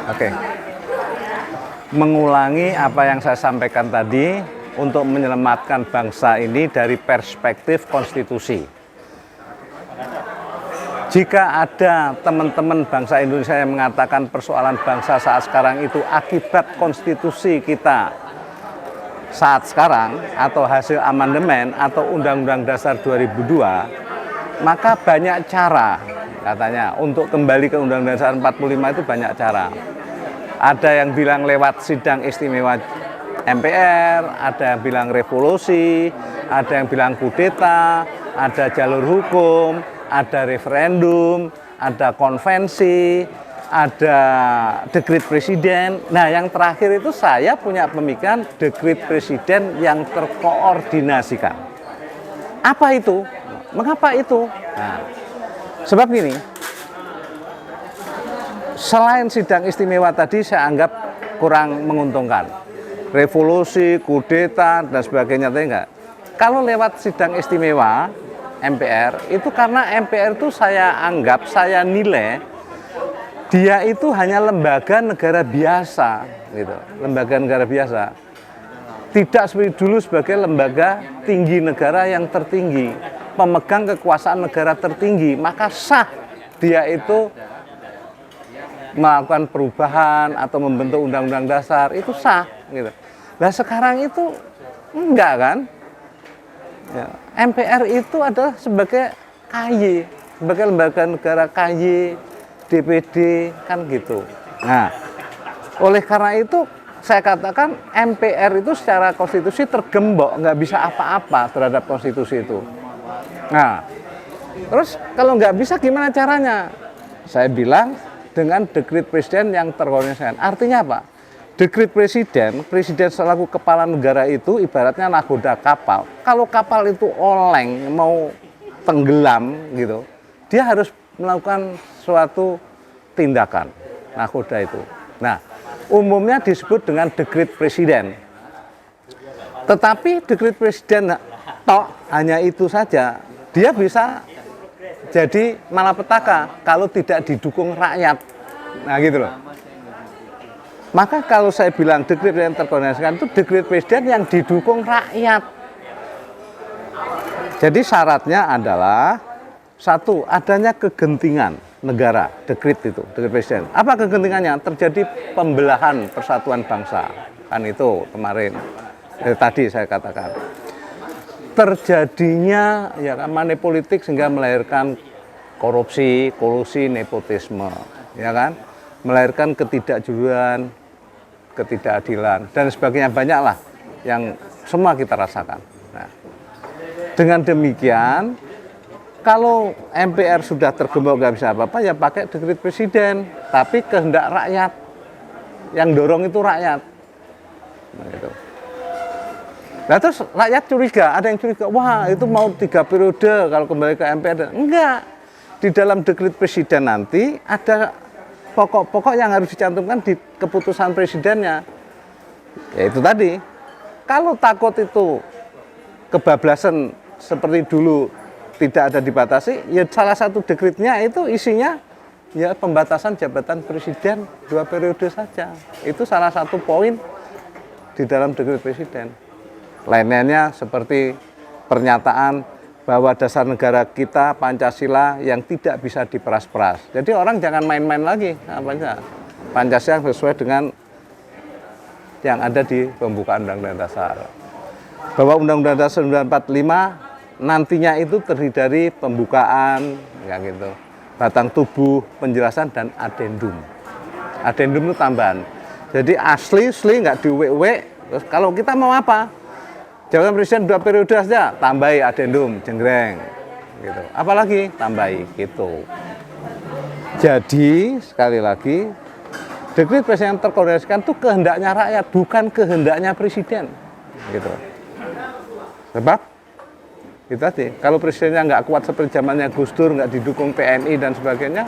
Oke. Mengulangi apa yang saya sampaikan tadi untuk menyelamatkan bangsa ini dari perspektif konstitusi. Jika ada teman-teman bangsa Indonesia yang mengatakan persoalan bangsa saat sekarang itu akibat konstitusi kita saat sekarang atau hasil amandemen atau Undang-Undang Dasar 2002, maka banyak cara katanya untuk kembali ke Undang-Undang Dasar 45 itu banyak cara. Ada yang bilang lewat sidang istimewa MPR, ada yang bilang revolusi, ada yang bilang kudeta, ada jalur hukum, ada referendum, ada konvensi, ada dekret presiden. Nah, yang terakhir itu saya punya pemikiran dekret presiden yang terkoordinasikan. Apa itu? Mengapa itu? Nah, sebab gini, selain sidang istimewa tadi saya anggap kurang menguntungkan. Revolusi, kudeta, dan sebagainya tadi enggak. Kalau lewat sidang istimewa MPR, itu karena MPR itu saya anggap, saya nilai, dia itu hanya lembaga negara biasa, gitu. Lembaga negara biasa. Tidak seperti dulu sebagai lembaga tinggi negara yang tertinggi, pemegang kekuasaan negara tertinggi, maka sah dia itu melakukan perubahan atau membentuk undang-undang dasar, itu sah gitu. Nah sekarang itu enggak kan? Ya, MPR itu adalah sebagai KY, sebagai lembaga negara KY, DPD kan gitu. Nah, oleh karena itu saya katakan MPR itu secara konstitusi tergembok, nggak bisa apa-apa terhadap konstitusi itu. Nah, terus kalau nggak bisa gimana caranya? Saya bilang dengan dekret presiden yang terkoordinasikan. Artinya apa? Dekret presiden selaku kepala negara itu ibaratnya nakoda kapal. Kalau kapal itu oleng, mau tenggelam gitu, dia harus melakukan suatu tindakan, nakoda itu. Nah, umumnya disebut dengan dekret presiden. Tetapi dekret presiden tok hanya itu saja, dia bisa jadi malapetaka kalau tidak didukung rakyat. Nah gitu loh. Maka kalau saya bilang dekret yang terkoordinasikan itu dekret presiden yang didukung rakyat. Jadi syaratnya adalah satu, adanya kegentingan negara, dekret itu, dekret presiden. Apa kegentingannya? Terjadi pembelahan persatuan bangsa. Kan itu kemarin, tadi saya katakan. Terjadinya ya money politik sehingga melahirkan korupsi, kolusi, nepotisme, ya kan? Melahirkan ketidakjujuran, ketidakadilan dan sebagainya, banyaklah yang semua kita rasakan. Nah, dengan demikian, kalau MPR sudah tergembok nggak bisa apa-apa, ya pakai dekret presiden, tapi kehendak rakyat, yang dorong itu rakyat. Nah, gitu. Nah terus rakyat curiga, ada yang curiga, wah itu mau 3 periode kalau kembali ke MPR. Enggak, di dalam dekret presiden nanti ada pokok-pokok yang harus dicantumkan di keputusan presidennya. Ya itu tadi, kalau takut itu kebablasan seperti dulu tidak ada dibatasi, ya salah satu dekretnya itu isinya ya pembatasan jabatan presiden 2 periode saja. Itu salah satu poin di dalam dekret presiden. Lainnya seperti pernyataan bahwa dasar negara kita Pancasila yang tidak bisa diperas-peras. Jadi orang jangan main-main lagi apanya. Pancasila sesuai dengan yang ada di pembukaan Undang-Undang Dasar. Bahwa Undang-Undang Dasar 1945 nantinya itu terdiri dari pembukaan, ya gitu, batang tubuh, penjelasan dan adendum. Adendum itu tambahan. Jadi asli nggak diuwek-uwek. Terus kalau kita mau apa? Jabatan presiden 2 periode saja, tambahi adendum, jenggreng, gitu. Apalagi tambahi, gitu. Jadi sekali lagi, dekret presiden yang terkoordinasikan itu kehendaknya rakyat, bukan kehendaknya presiden, gitu. Sebab itu tadi, kalau presidennya nggak kuat seperti zamannya Gus Dur, nggak didukung TNI dan sebagainya,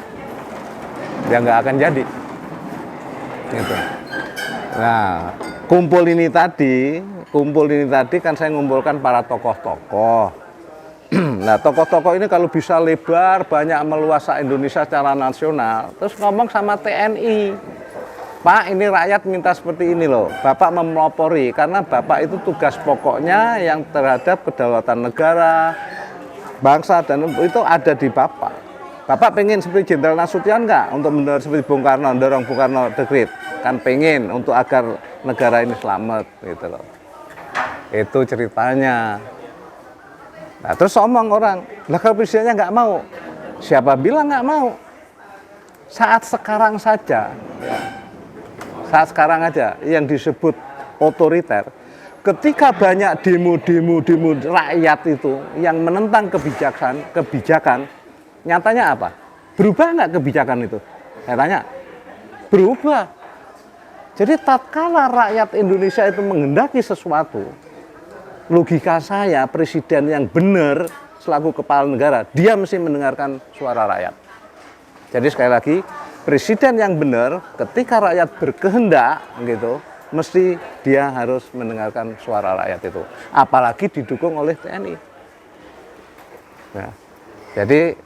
ya nggak akan jadi, gitu. Nah, kumpul ini tadi kan saya ngumpulkan para tokoh-tokoh. Nah, tokoh-tokoh ini kalau bisa lebar, banyak meluas Indonesia secara nasional, terus ngomong sama TNI. Pak, ini rakyat minta seperti ini loh. Bapak memelopori karena Bapak itu tugas pokoknya yang terhadap kedaulatan negara, bangsa dan itu ada di Bapak. Bapak pengen seperti Jenderal Nasution enggak untuk mendorong seperti Bung Karno, mendorong Bung Karno dekret? Kan pengen untuk agar negara ini selamat gitu loh. Itu ceritanya. Nah, terus omong orang, lah kalau presidennya nggak mau, siapa bilang nggak mau? Saat sekarang saja, ya, saat sekarang aja yang disebut otoriter, ketika banyak demo rakyat itu yang menentang kebijakan, nyatanya apa? Berubah nggak kebijakan itu? Saya tanya, berubah. Jadi tatkala rakyat Indonesia itu menghendaki sesuatu, logika saya presiden yang benar selaku kepala negara, dia mesti mendengarkan suara rakyat. Jadi sekali lagi, presiden yang benar ketika rakyat berkehendak gitu, mesti dia harus mendengarkan suara rakyat itu. Apalagi didukung oleh TNI. Ya. Jadi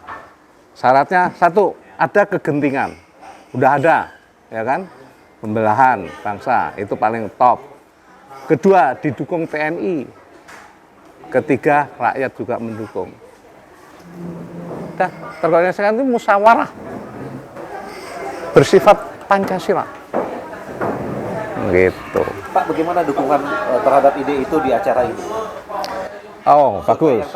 syaratnya satu, ada kegentingan. Udah ada, ya kan? Pembelahan bangsa itu paling top. Kedua, didukung TNI. Ketiga, rakyat juga mendukung. Dah, terorganisasikan itu musyawarah bersifat Pancasila. Gitu. Pak, bagaimana dukungan terhadap ide itu di acara ini? Oh, bagus.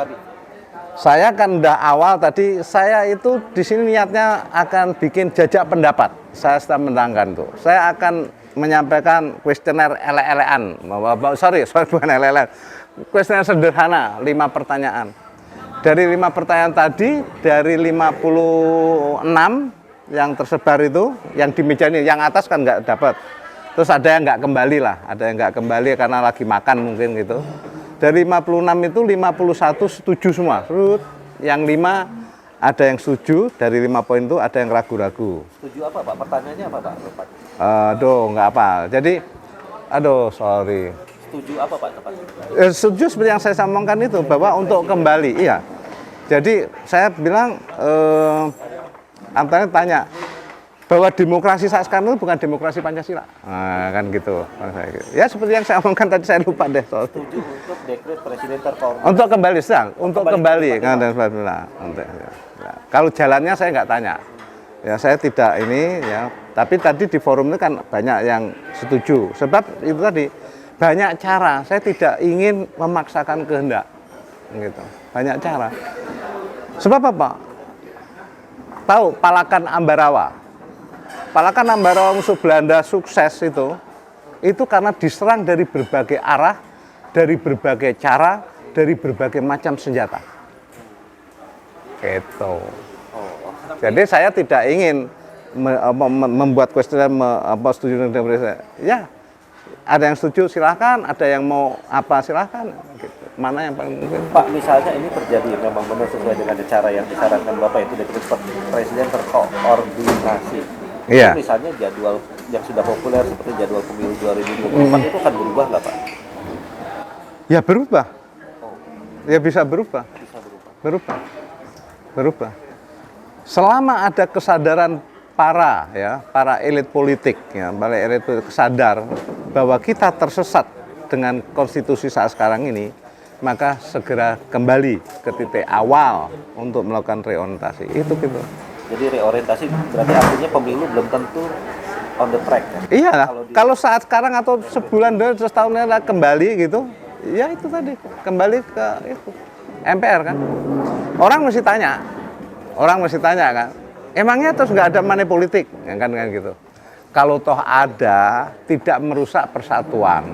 Saya kan udah awal tadi, saya itu di sini niatnya akan bikin jajak pendapat. Saya sedang menerangkan tuh. Saya akan menyampaikan kuesioner ele-elean. Sorry, bukan ele-elean. Kuesioner sederhana, 5 pertanyaan. Dari 5 pertanyaan tadi, dari 56 yang tersebar itu, yang di meja ini, yang atas kan nggak dapat. Terus ada yang nggak kembali lah, ada yang nggak kembali karena lagi makan mungkin gitu. Dari 56 itu 51 setuju semua. Yang 5 ada yang setuju, dari 5 poin itu ada yang ragu-ragu. Setuju apa Pak? Pertanyaannya apa Pak? Nggak apa. Jadi, sorry. Setuju apa Pak? Setuju seperti yang saya sampaikan itu, bahwa untuk kembali, iya. Jadi saya bilang, antara tanya, bahwa demokrasi saat sekarang itu bukan demokrasi Pancasila. Nah, kan gitu. Ya seperti yang saya omongkan tadi, saya lupa deh. Setuju untuk dekret presiden terkoordinasi. Untuk kembali, untuk kembali. Kalau jalannya saya nggak tanya. Ya saya tidak ini ya. Tapi tadi di forum itu kan banyak yang setuju. Sebab itu tadi banyak cara. Saya tidak ingin memaksakan kehendak. Gitu. Banyak cara. Sebab apa? Tahu Palakan Ambarawa? Palakan Ambarawa musuh Belanda sukses itu karena diserang dari berbagai arah, dari berbagai cara, dari berbagai macam senjata. Gitu. Jadi saya tidak ingin membuat kuesioner setuju dengan saya. Ya, ada yang setuju silahkan, ada yang mau apa silahkan. Gitu. Mana yang paling mungkin? Pak, misalnya ini terjadi memang benar sesuai dengan cara yang disarankan Bapak, itu dekret presiden terkoordinasi. Iya. Misalnya jadwal yang sudah populer seperti jadwal pemilu 2024 itu akan berubah nggak Pak? Ya berubah. Ya bisa berubah. Bisa berubah. Berubah. Selama ada kesadaran para elit politik, para elit politik sadar bahwa kita tersesat dengan konstitusi saat sekarang ini, maka segera kembali ke titik awal untuk melakukan reorientasi. Itu gitu. Jadi reorientasi berarti artinya pemilu belum tentu on the track kan? Iya lah, kalau saat sekarang atau sebulan dan setahunnya kembali gitu, ya itu tadi, kembali ke itu, MPR kan. Orang mesti tanya kan, emangnya terus nggak ada money politik, ya kan gitu. Kalau toh ada, tidak merusak persatuan,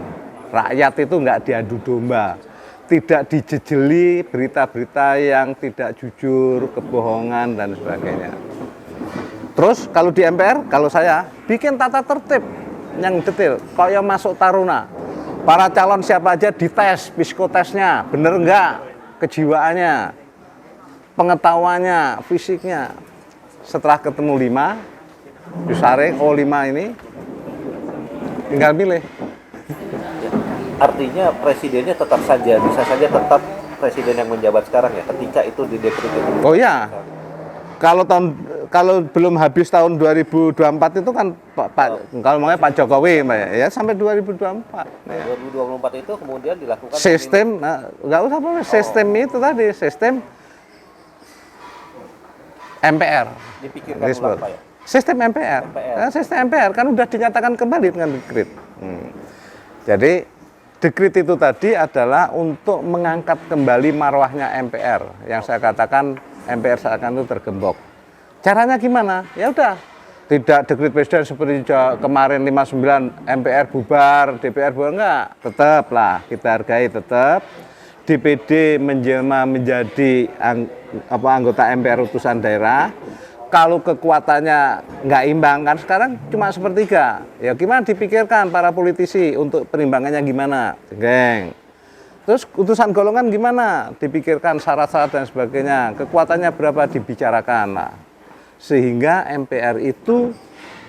rakyat itu nggak diadu domba, tidak dijejeli berita-berita yang tidak jujur, kebohongan dan sebagainya. Terus kalau di MPR, kalau saya bikin tata tertib yang detail, kayak masuk taruna. Para calon siapa aja dites, psikotesnya, bener enggak kejiwaannya, pengetahuannya, fisiknya. Setelah ketemu 5, disaring, 5 ini, tinggal pilih. Artinya presidennya tetap saja, bisa saja tetap presiden yang menjabat sekarang ya, ketika itu di dekret itu. Oh iya, kalau belum habis tahun 2024 itu kan kalau makanya Pak Jokowi ya sampai 2024. Ya. 2024 itu kemudian dilakukan Sistem, nggak usah apa sistem itu tadi, sistem MPR. dipikirkan ulang Pak ya. Sistem MPR. Nah, sistem MPR kan udah dinyatakan kembali dengan dekret. Jadi dekret itu tadi adalah untuk mengangkat kembali marwahnya MPR yang saya katakan MPR seakan itu tergembok. Caranya gimana? Ya udah, tidak dekret presiden seperti kemarin 59 MPR bubar, DPR bubar, enggak. Tetaplah kita hargai tetap. DPD menjelma menjadi anggota MPR utusan daerah. Kalau kekuatannya nggak imbang kan sekarang cuma sepertiga. Ya gimana dipikirkan para politisi untuk perimbangannya gimana, geng. Terus utusan golongan gimana? Dipikirkan syarat-syarat dan sebagainya. Kekuatannya berapa dibicarakan. Nah, sehingga MPR itu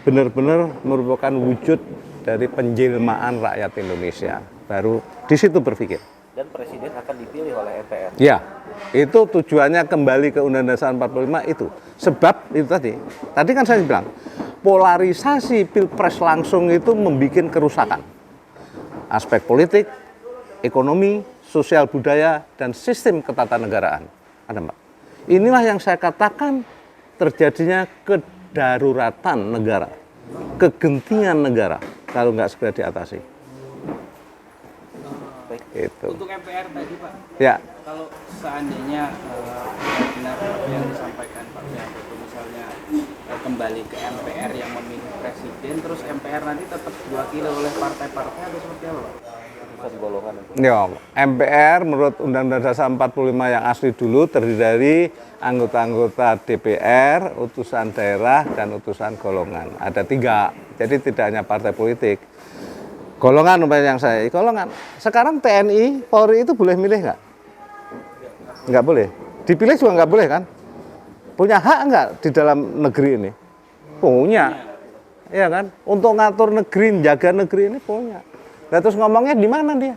benar-benar merupakan wujud dari penjelmaan rakyat Indonesia. Baru di situ berpikir. Dan presiden akan dipilih oleh MPR. Ya, itu tujuannya kembali ke Undang-Undang Dasar 45 itu. Sebab itu tadi. Tadi kan saya bilang, polarisasi pilpres langsung itu membuat kerusakan. Aspek politik, ekonomi, sosial budaya, dan sistem ketatanegaraan. Ada Mbak. Inilah yang saya katakan terjadinya kedaruratan negara, kegentingan negara kalau nggak segera diatasi. Itu. Untuk MPR tadi Pak, Ya. kalau seandainya benar yang disampaikan Pak Wiranto itu misalnya kembali ke MPR yang memilih presiden, terus MPR nanti tetap diwakili oleh partai-partai atau seperti apa Pak? Golongan itu. Ya, MPR menurut Undang-Undang Dasar 45 yang asli dulu terdiri dari anggota-anggota DPR, utusan daerah, dan utusan golongan. Ada 3, jadi tidak hanya partai politik. Golongan umpamanya yang saya, golongan. Sekarang TNI, Polri itu boleh milih nggak? Nggak boleh. Dipilih juga nggak boleh kan? Punya hak nggak di dalam negeri ini? Punya. Ya kan? Untuk ngatur negeri, jaga negeri ini punya. Nah, terus ngomongnya di mana dia?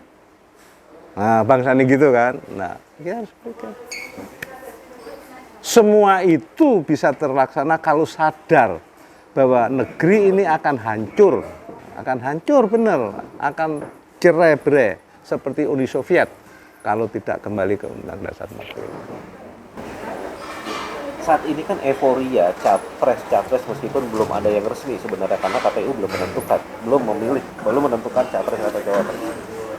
Nah, Bang Sani gitu kan. Nah, kita harus pikir. Semua itu bisa terlaksana kalau sadar bahwa negeri ini akan hancur benar, akan cerai-berai seperti Uni Soviet kalau tidak kembali ke Undang-Undang Dasar 45. Saat ini kan euforia capres meskipun belum ada yang resmi sebenarnya karena KPU belum menentukan capres atau cawapres.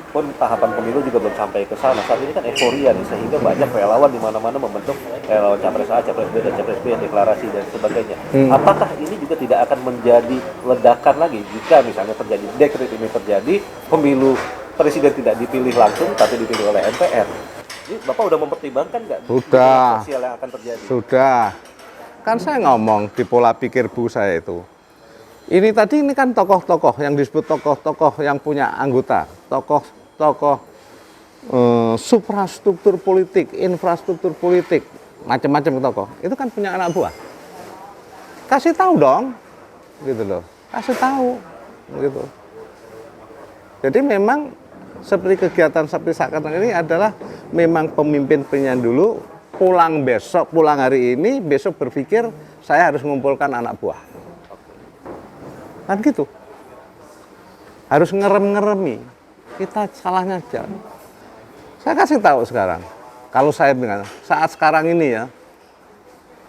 Pun tahapan pemilu juga belum sampai ke sana. Saat ini kan euforia nih, sehingga banyak relawan di mana-mana membentuk relawan capres A, capres B, dan capres B, deklarasi dan sebagainya. Apakah ini juga tidak akan menjadi ledakan lagi jika misalnya terjadi dekret ini terjadi, pemilu presiden tidak dipilih langsung tapi dipilih oleh MPR? Ini Bapak udah mempertimbangkan nggak? Sudah. Sosial yang akan terjadi. Sudah. Kan saya ngomong di pola pikir Bu saya itu. Ini kan tokoh-tokoh yang disebut tokoh-tokoh yang punya anggota, tokoh suprastruktur politik, infrastruktur politik, macam-macam tokoh. Itu kan punya anak buah. Kasih tahu dong, gitu loh. Kasih tahu, gitu. Jadi memang seperti kegiatan seperti sekarang ini adalah memang pemimpin dulu pulang hari ini, besok berpikir saya harus mengumpulkan anak buah. Kan gitu. Harus ngerem-ngeremi. Kita salahnya aja. Saya kasih tahu sekarang. Kalau saya bilang saat sekarang ini ya,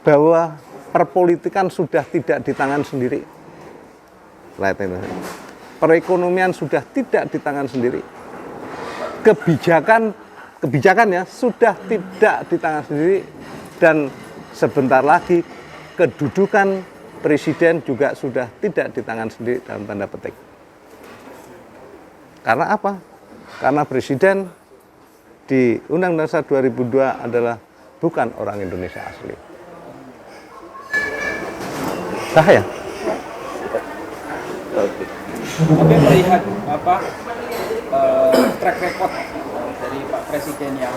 bahwa perpolitikan sudah tidak di tangan sendiri. Perekonomian sudah tidak di tangan sendiri. Kebijakan ya sudah tidak di tangan sendiri, dan sebentar lagi kedudukan presiden juga sudah tidak di tangan sendiri dalam tanda petik. Karena apa? Karena presiden di Undang-Undang Dasar 2002 adalah bukan orang Indonesia asli. Bahaya. Oke, melihat track record dari Pak Presiden yang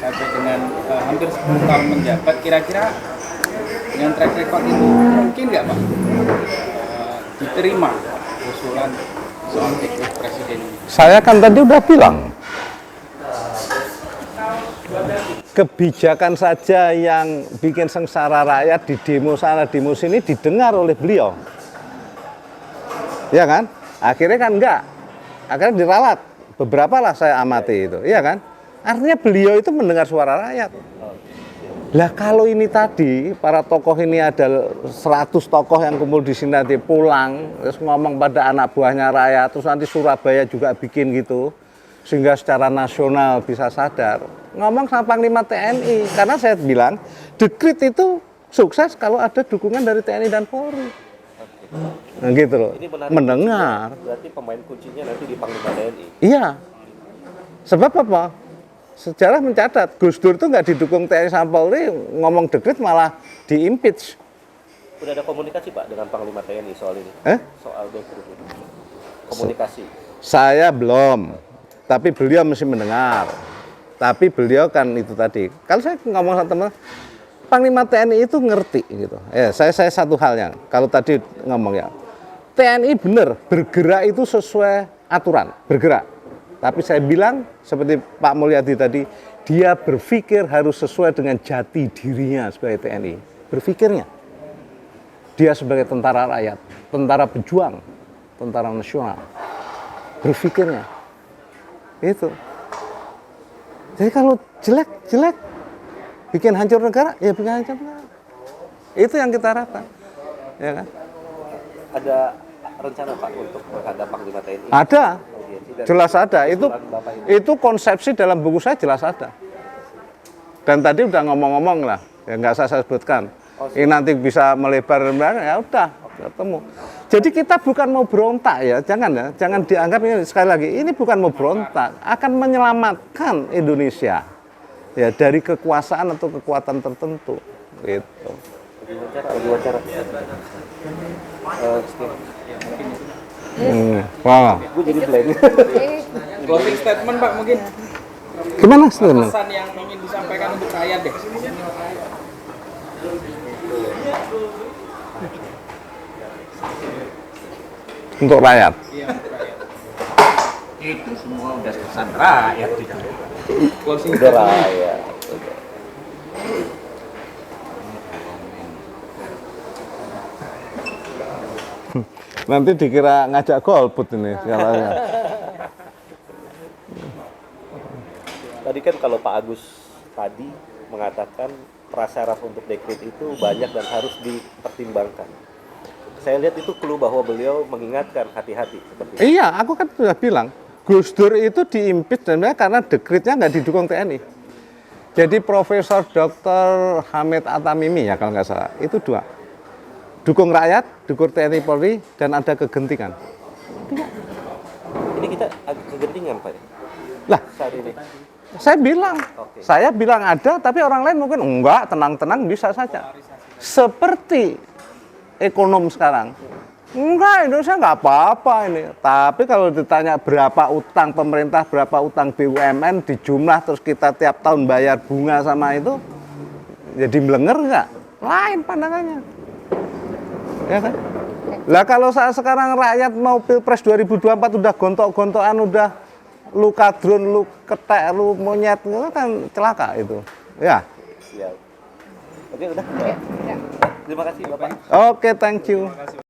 sampai dengan hampir 10 tahun menjabat, kira-kira dengan track record itu mungkin nggak Pak diterima usulan soal dekret presiden ini? Saya kan tadi udah bilang kebijakan saja yang bikin sengsara rakyat di demo sana demo sini didengar oleh beliau. Ya kan? Akhirnya kan enggak. Akhirnya diralat. Beberapa lah saya amati itu. Iya kan? Artinya beliau itu mendengar suara rakyat. Lah kalau ini tadi para tokoh ini ada 100 tokoh yang kumpul di sini nanti pulang terus ngomong pada anak buahnya rakyat, terus nanti Surabaya juga bikin gitu sehingga secara nasional bisa sadar ngomong sama Panglima TNI, karena saya bilang dekret itu sukses kalau ada dukungan dari TNI dan Polri. Nah gitu loh, Ini menarik mendengar. kuncinya, berarti pemain kuncinya nanti di Panglima TNI. Iya, sebab apa? Sejarah mencatat Gus Dur itu nggak didukung TNI sama Polri, ngomong dekret malah di-impeach. Udah ada komunikasi Pak dengan Panglima TNI soal ini? Soal dekret ini. Komunikasi. Saya belum, tapi beliau mesti mendengar. Tapi beliau kan itu tadi, kalau saya ngomong sama teman, Panglima TNI itu ngerti gitu. Ya, saya satu hal yang, kalau tadi ngomong ya, TNI benar bergerak itu sesuai aturan, bergerak. Tapi saya bilang seperti Pak Mulyadi tadi, dia berpikir harus sesuai dengan jati dirinya sebagai TNI. Berpikirnya, dia sebagai tentara rakyat, tentara pejuang, tentara nasional. Berpikirnya, itu. Jadi kalau jelek, bikin hancur negara, ya bikin hancur negara. Itu yang kita harapkan, ya kan? Ada rencana Pak untuk menghadap Panglima TNI? Ada. Dan Jelas ada, itu usulan Bapak ini. konsepsi dalam buku saya jelas ada. Dan tadi udah ngomong-ngomong lah, ya nggak saya sebutkan. Ini nanti bisa melebar, ya udah ketemu. Jadi kita bukan mau berontak ya, jangan dianggap ini sekali lagi ini bukan mau berontak, akan menyelamatkan Indonesia ya dari kekuasaan atau kekuatan tertentu. Gitu. Lagi wawancara. Wah. Gue jadi blank. Closing statement Pak mungkin. Gimana statement? Pesan yang ingin disampaikan untuk rakyat deh. Untuk rakyat. Iya, untuk rakyat. Itu semua udah pesan rakyat di dalam. Closing Udah statement. raya. Nanti dikira ngajak golput ini segalanya. Tadi kan kalau Pak Agus tadi mengatakan prasyarat untuk dekret itu banyak dan harus dipertimbangkan. Saya lihat itu clue bahwa beliau mengingatkan hati-hati seperti itu. Iya, aku kan sudah bilang, Gus Dur itu diimpeach dan karena dekretnya nggak didukung TNI. Jadi Profesor Dr. Hamid Atamimi ya kalau nggak salah, itu dua. Dukung rakyat, dukung TNI Polri, dan ada kegentingan. Ini kita agak kegentingan Pak ya, Lah, saat ini. saya bilang ada, tapi orang lain mungkin enggak, tenang-tenang bisa saja. Seperti ekonom sekarang. Enggak, Indonesia enggak apa-apa ini. Tapi kalau ditanya berapa utang pemerintah, berapa utang BUMN, dijumlah terus kita tiap tahun bayar bunga sama itu, jadi melenger enggak? Lain pandangannya. Ya kan? Lah kalau saat sekarang rakyat mau Pilpres 2024 udah gontok-gontokan, udah lu kadrun, lu ketek, lu monyet, itu kan celaka itu. Ya. Siap. Oke, udah. Terima kasih Bapak. Oke, thank you.